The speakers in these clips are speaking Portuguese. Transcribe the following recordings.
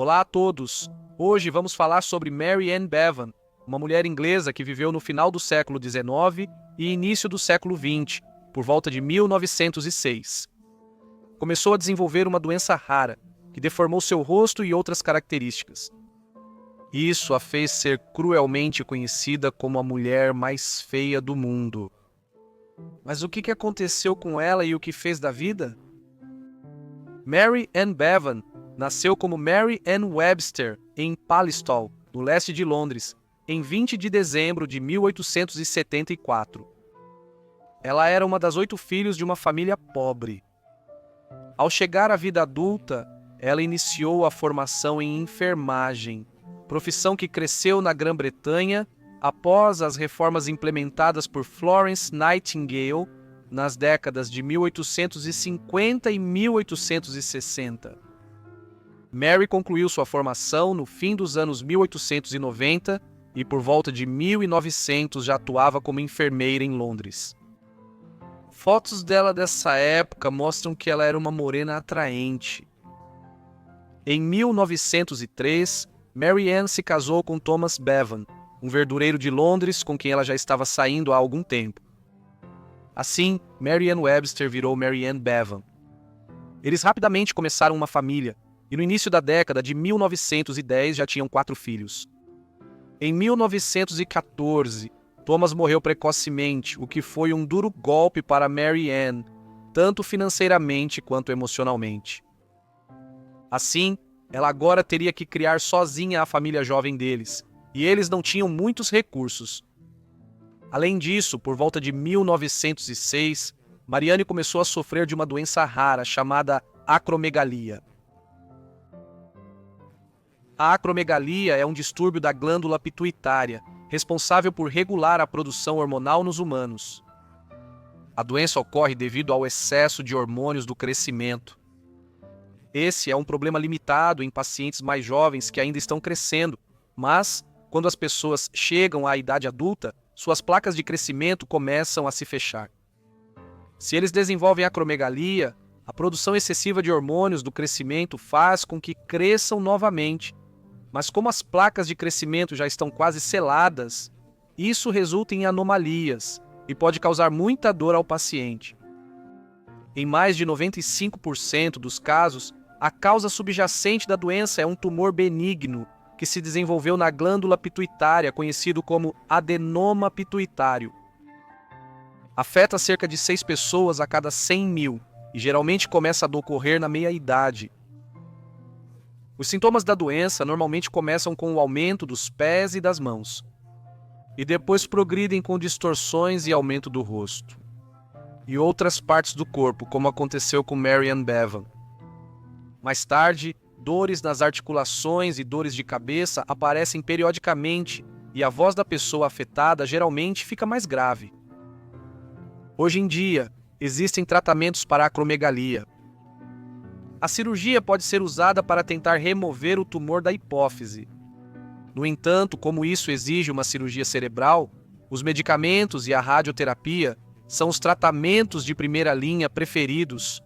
Olá a todos! Hoje vamos falar sobre Mary Ann Bevan, uma mulher inglesa que viveu no final do século XIX e início do século XX, por volta de 1906. Começou a desenvolver uma doença rara, que deformou seu rosto e outras características. Isso a fez ser cruelmente conhecida como a mulher mais feia do mundo. Mas o que aconteceu com ela e o que fez da vida? Mary Ann Bevan nasceu como Mary Ann Webster em Palistol, no leste de Londres, em 20 de dezembro de 1874. Ela era uma das 8 filhos de uma família pobre. Ao chegar à vida adulta, ela iniciou a formação em enfermagem, profissão que cresceu na Grã-Bretanha após as reformas implementadas por Florence Nightingale nas décadas de 1850 e 1860. Mary concluiu sua formação no fim dos anos 1890 e por volta de 1900 já atuava como enfermeira em Londres. Fotos dela dessa época mostram que ela era uma morena atraente. Em 1903, Mary Ann se casou com Thomas Bevan, um verdureiro de Londres com quem ela já estava saindo há algum tempo. Assim, Mary Ann Webster virou Mary Ann Bevan. Eles rapidamente começaram uma família, e no início da década de 1910 já tinham 4 filhos. Em 1914, Thomas morreu precocemente, o que foi um duro golpe para Mary Ann, tanto financeiramente quanto emocionalmente. Assim, ela agora teria que criar sozinha a família jovem deles, e eles não tinham muitos recursos. Além disso, por volta de 1906, Marianne começou a sofrer de uma doença rara chamada acromegalia. A acromegalia é um distúrbio da glândula pituitária, responsável por regular a produção hormonal nos humanos. A doença ocorre devido ao excesso de hormônios do crescimento. Esse é um problema limitado em pacientes mais jovens que ainda estão crescendo, mas, quando as pessoas chegam à idade adulta, suas placas de crescimento começam a se fechar. Se eles desenvolvem acromegalia, a produção excessiva de hormônios do crescimento faz com que cresçam novamente. Mas como as placas de crescimento já estão quase seladas, isso resulta em anomalias e pode causar muita dor ao paciente. Em mais de 95% dos casos, a causa subjacente da doença é um tumor benigno que se desenvolveu na glândula pituitária, conhecido como adenoma pituitário. Afeta cerca de 6 pessoas a cada 100 mil e geralmente começa a ocorrer na meia-idade. Os sintomas da doença normalmente começam com o aumento dos pés e das mãos, e depois progridem com distorções e aumento do rosto, e outras partes do corpo, como aconteceu com Mary Ann Bevan. Mais tarde, dores nas articulações e dores de cabeça aparecem periodicamente, e a voz da pessoa afetada geralmente fica mais grave. Hoje em dia, existem tratamentos para a acromegalia. A cirurgia pode ser usada para tentar remover o tumor da hipófise. No entanto, como isso exige uma cirurgia cerebral, os medicamentos e a radioterapia são os tratamentos de primeira linha preferidos.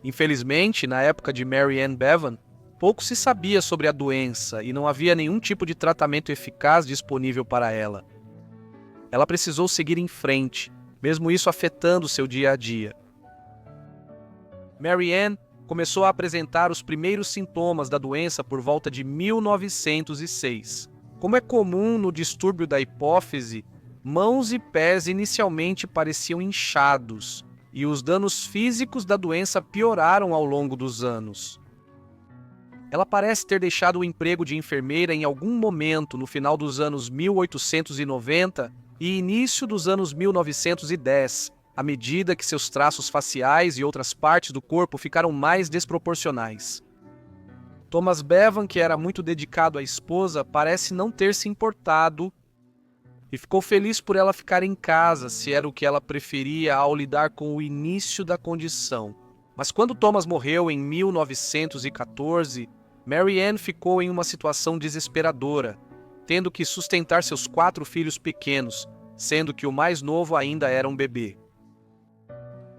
Infelizmente, na época de Mary Ann Bevan, pouco se sabia sobre a doença e não havia nenhum tipo de tratamento eficaz disponível para ela. Ela precisou seguir em frente, mesmo isso afetando seu dia a dia. Mary Ann começou a apresentar os primeiros sintomas da doença por volta de 1906. Como é comum no distúrbio da hipófise, mãos e pés inicialmente pareciam inchados, e os danos físicos da doença pioraram ao longo dos anos. Ela parece ter deixado o emprego de enfermeira em algum momento no final dos anos 1890 e início dos anos 1910, à medida que seus traços faciais e outras partes do corpo ficaram mais desproporcionais. Thomas Bevan, que era muito dedicado à esposa, parece não ter se importado e ficou feliz por ela ficar em casa, se era o que ela preferia ao lidar com o início da condição. Mas quando Thomas morreu em 1914, Mary Ann ficou em uma situação desesperadora, tendo que sustentar seus 4 filhos pequenos, sendo que o mais novo ainda era um bebê.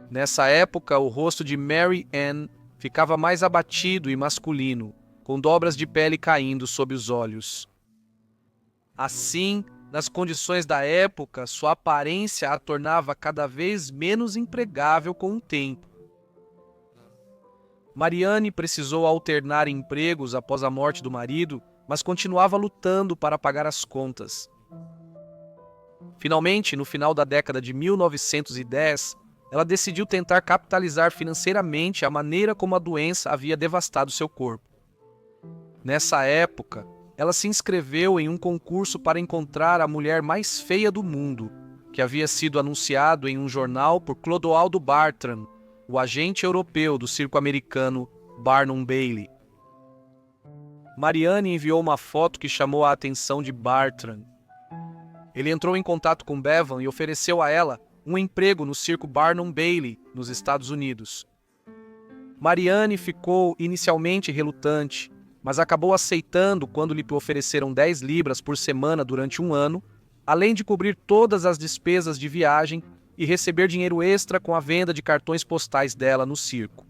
Nessa época, o rosto de Mary Ann ficava mais abatido e masculino, com dobras de pele caindo sob os olhos. Assim, nas condições da época, sua aparência a tornava cada vez menos empregável com o tempo. Marianne precisou alternar empregos após a morte do marido, mas continuava lutando para pagar as contas. Finalmente, no final da década de 1910, ela decidiu tentar capitalizar financeiramente a maneira como a doença havia devastado seu corpo. Nessa época, ela se inscreveu em um concurso para encontrar a mulher mais feia do mundo, que havia sido anunciado em um jornal por Clodoaldo Bartram, o agente europeu do circo americano Barnum Bailey. Marianne enviou uma foto que chamou a atenção de Bartram. Ele entrou em contato com Bevan e ofereceu a ela um emprego no circo Barnum Bailey, nos Estados Unidos. Marianne ficou inicialmente relutante, mas acabou aceitando quando lhe ofereceram 10 libras por semana durante um ano, além de cobrir todas as despesas de viagem e receber dinheiro extra com a venda de cartões postais dela no circo.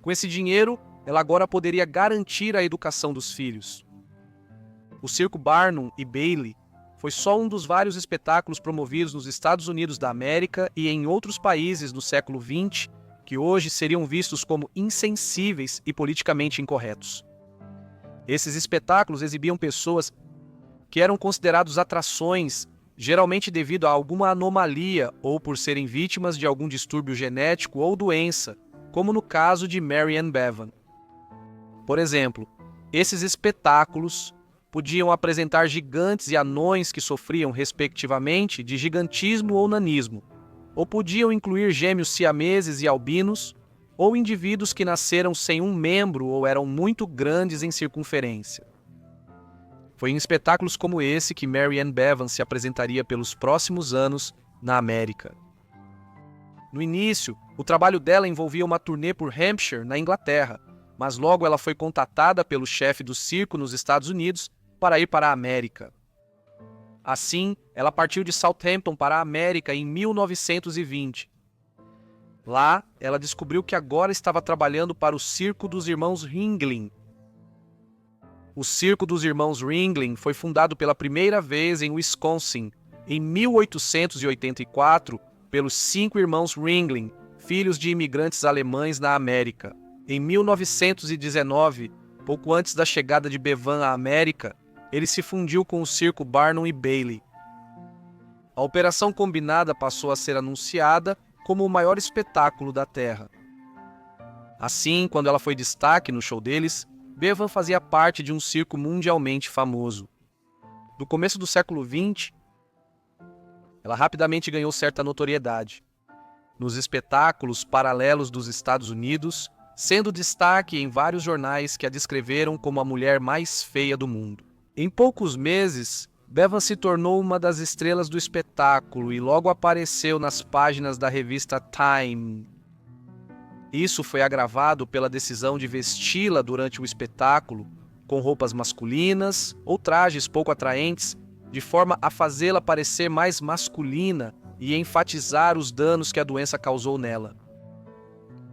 Com esse dinheiro, ela agora poderia garantir a educação dos filhos. O circo Barnum e Bailey foi só um dos vários espetáculos promovidos nos Estados Unidos da América e em outros países no século XX, que hoje seriam vistos como insensíveis e politicamente incorretos. Esses espetáculos exibiam pessoas que eram considerados atrações, geralmente devido a alguma anomalia ou por serem vítimas de algum distúrbio genético ou doença, como no caso de Mary Ann Bevan. Por exemplo, esses espetáculos podiam apresentar gigantes e anões que sofriam, respectivamente, de gigantismo ou nanismo, ou podiam incluir gêmeos siameses e albinos, ou indivíduos que nasceram sem um membro ou eram muito grandes em circunferência. Foi em espetáculos como esse que Mary Ann Bevan se apresentaria pelos próximos anos na América. No início, o trabalho dela envolvia uma turnê por Hampshire, na Inglaterra, mas logo ela foi contatada pelo chefe do circo nos Estados Unidos para ir para a América. Assim, ela partiu de Southampton para a América em 1920. Lá, ela descobriu que agora estava trabalhando para o Circo dos Irmãos Ringling. O Circo dos Irmãos Ringling foi fundado pela primeira vez em Wisconsin, em 1884, pelos 5 irmãos Ringling, filhos de imigrantes alemães na América. Em 1919, pouco antes da chegada de Bevan à América, ele se fundiu com o circo Barnum e Bailey. A operação combinada passou a ser anunciada como o maior espetáculo da Terra. Assim, quando ela foi destaque no show deles, Bevan fazia parte de um circo mundialmente famoso. No começo do século XX, ela rapidamente ganhou certa notoriedade nos espetáculos paralelos dos Estados Unidos, sendo destaque em vários jornais que a descreveram como a mulher mais feia do mundo. Em poucos meses, Bevan se tornou uma das estrelas do espetáculo e logo apareceu nas páginas da revista Time. Isso foi agravado pela decisão de vesti-la durante o espetáculo com roupas masculinas ou trajes pouco atraentes, de forma a fazê-la parecer mais masculina e enfatizar os danos que a doença causou nela.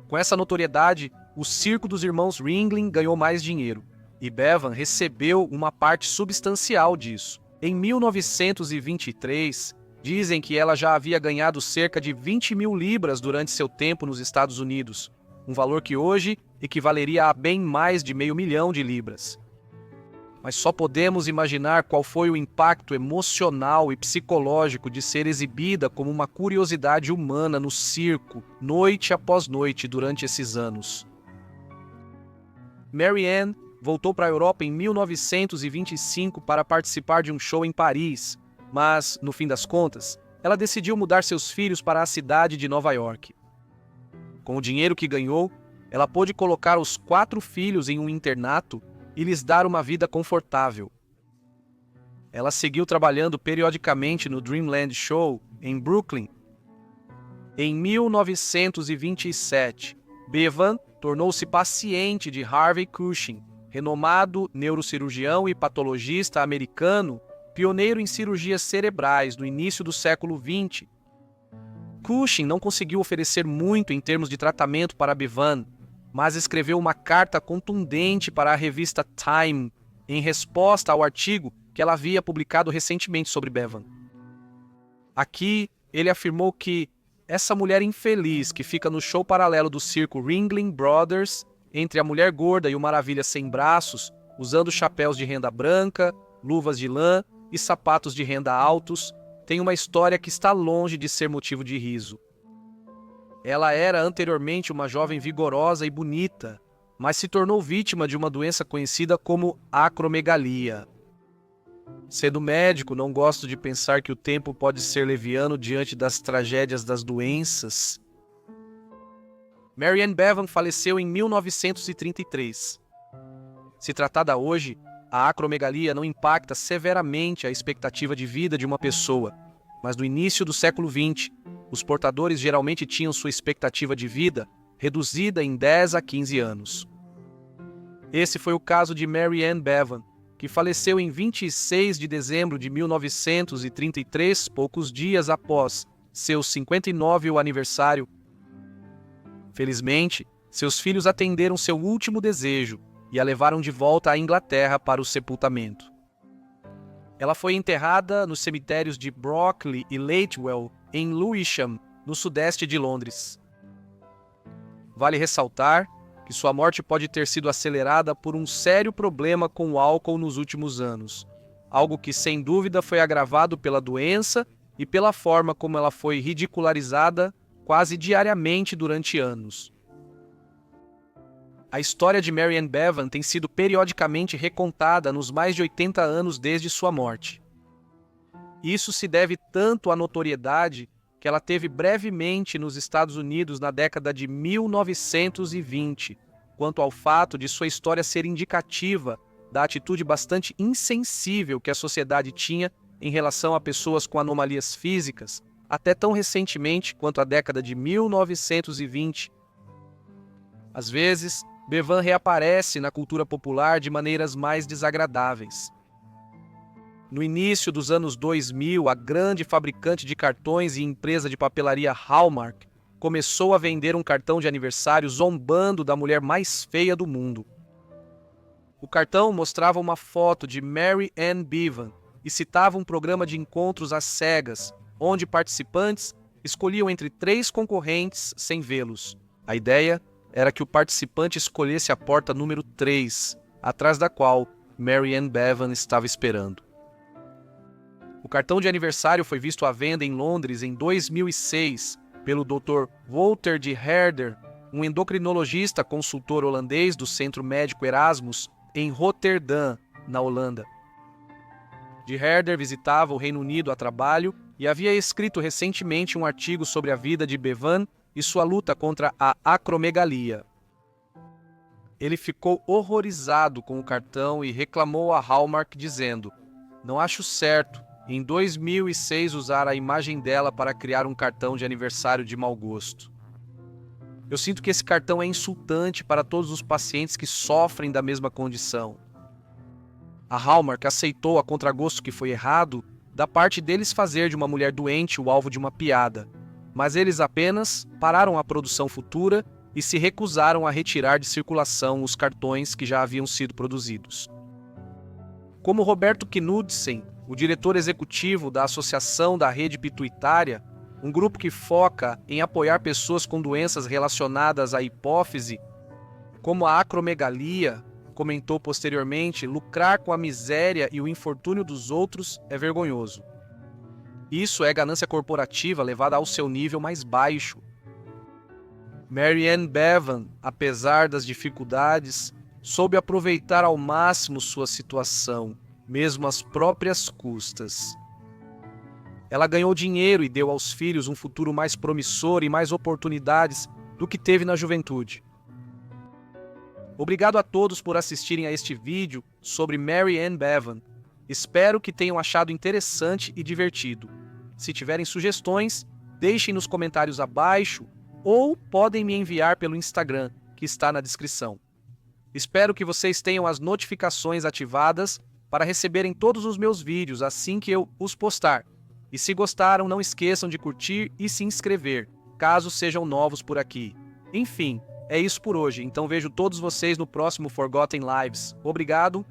Com essa notoriedade, o circo dos irmãos Ringling ganhou mais dinheiro, e Bevan recebeu uma parte substancial disso. Em 1923, dizem que ela já havia ganhado cerca de 20 mil libras durante seu tempo nos Estados Unidos, um valor que hoje equivaleria a bem mais de $500 mil de libras. Mas só podemos imaginar qual foi o impacto emocional e psicológico de ser exibida como uma curiosidade humana no circo, noite após noite durante esses anos. Mary Ann voltou para a Europa em 1925 para participar de um show em Paris, mas, no fim das contas, ela decidiu mudar seus filhos para a cidade de Nova York. Com o dinheiro que ganhou, ela pôde colocar os 4 filhos em um internato e lhes dar uma vida confortável. Ela seguiu trabalhando periodicamente no Dreamland Show, em Brooklyn. Em 1927, Bevan tornou-se paciente de Harvey Cushing, renomado neurocirurgião e patologista americano, pioneiro em cirurgias cerebrais no início do século XX. Cushing não conseguiu oferecer muito em termos de tratamento para Bevan, mas escreveu uma carta contundente para a revista Time em resposta ao artigo que ela havia publicado recentemente sobre Bevan. Aqui, ele afirmou que essa mulher infeliz que fica no show paralelo do circo Ringling Brothers, entre a mulher gorda e o Maravilha sem braços, usando chapéus de renda branca, luvas de lã e sapatos de renda altos, tem uma história que está longe de ser motivo de riso. Ela era anteriormente uma jovem vigorosa e bonita, mas se tornou vítima de uma doença conhecida como acromegalia. Sendo médico, não gosto de pensar que o tempo pode ser leviano diante das tragédias das doenças. Mary Ann Bevan faleceu em 1933. Se tratada hoje, a acromegalia não impacta severamente a expectativa de vida de uma pessoa, mas no início do século XX, os portadores geralmente tinham sua expectativa de vida reduzida em 10 a 15 anos. Esse foi o caso de Mary Ann Bevan, que faleceu em 26 de dezembro de 1933, poucos dias após seu 59º aniversário. Felizmente, seus filhos atenderam seu último desejo e a levaram de volta à Inglaterra para o sepultamento. Ela foi enterrada nos cemitérios de Brockley e Latewell, em Lewisham, no sudeste de Londres. Vale ressaltar que sua morte pode ter sido acelerada por um sério problema com o álcool nos últimos anos, algo que sem dúvida foi agravado pela doença e pela forma como ela foi ridicularizada quase diariamente durante anos. A história de Mary Ann Bevan tem sido periodicamente recontada nos mais de 80 anos desde sua morte. Isso se deve tanto à notoriedade que ela teve brevemente nos Estados Unidos na década de 1920, quanto ao fato de sua história ser indicativa da atitude bastante insensível que a sociedade tinha em relação a pessoas com anomalias físicas, até tão recentemente quanto a década de 1920. Às vezes, Bevan reaparece na cultura popular de maneiras mais desagradáveis. No início dos anos 2000, a grande fabricante de cartões e empresa de papelaria Hallmark começou a vender um cartão de aniversário zombando da mulher mais feia do mundo. O cartão mostrava uma foto de Mary Ann Bevan e citava um programa de encontros às cegas, onde participantes escolhiam entre 3 concorrentes sem vê-los. A ideia era que o participante escolhesse a porta número 3, atrás da qual Mary Ann Bevan estava esperando. O cartão de aniversário foi visto à venda em Londres em 2006 pelo Dr. Wouter de Herder, um endocrinologista consultor holandês do Centro Médico Erasmus, em Roterdã, na Holanda. De Herder visitava o Reino Unido a trabalho e havia escrito recentemente um artigo sobre a vida de Bevan e sua luta contra a acromegalia. Ele ficou horrorizado com o cartão e reclamou a Hallmark dizendo: "Não acho certo, em 2006, usar a imagem dela para criar um cartão de aniversário de mau gosto. Eu sinto que esse cartão é insultante para todos os pacientes que sofrem da mesma condição." A Hallmark aceitou a contragosto que foi errado da parte deles fazer de uma mulher doente o alvo de uma piada, mas eles apenas pararam a produção futura e se recusaram a retirar de circulação os cartões que já haviam sido produzidos. Como Roberto Knudsen, o diretor executivo da Associação da Rede Pituitária, um grupo que foca em apoiar pessoas com doenças relacionadas à hipófise, como a acromegalia, comentou posteriormente, lucrar com a miséria e o infortúnio dos outros é vergonhoso. Isso é ganância corporativa levada ao seu nível mais baixo. Mary Ann Bevan, apesar das dificuldades, soube aproveitar ao máximo sua situação, mesmo às próprias custas. Ela ganhou dinheiro e deu aos filhos um futuro mais promissor e mais oportunidades do que teve na juventude. Obrigado a todos por assistirem a este vídeo sobre Mary Ann Bevan. Espero que tenham achado interessante e divertido. Se tiverem sugestões, deixem nos comentários abaixo ou podem me enviar pelo Instagram, que está na descrição. Espero que vocês tenham as notificações ativadas para receberem todos os meus vídeos assim que eu os postar. E se gostaram, não esqueçam de curtir e se inscrever, caso sejam novos por aqui. Enfim, É isso por hoje, então vejo todos vocês no próximo Forgotten Lives. Obrigado